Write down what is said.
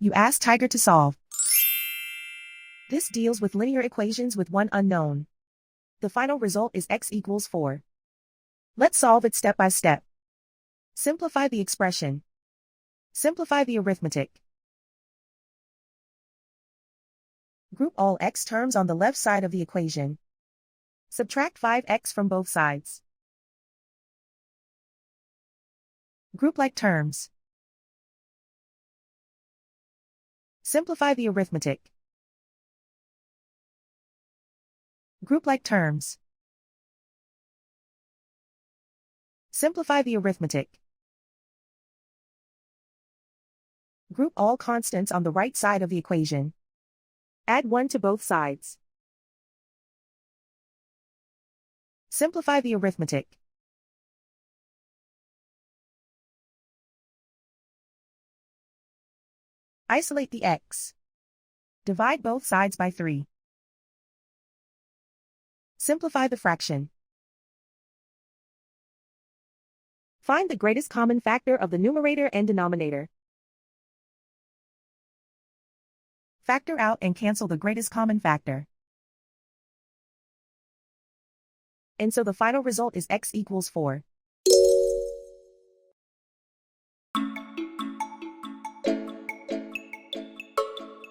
You ask Tiger to solve. This deals with linear equations with one unknown. The final result is x equals 4. Let's solve it step by step. Simplify the expression. Simplify the arithmetic. Group all x terms on the left side of the equation. Subtract 5x from both sides. Group like terms. Simplify the arithmetic. Group like terms. Simplify the arithmetic. Group all constants on the right side of the equation. Add 1 to both sides. Simplify the arithmetic. Isolate the x. Divide both sides by 3. Simplify the fraction. Find the greatest common factor of the numerator and denominator. Factor out and cancel the greatest common factor. And so the final result is x equals 4.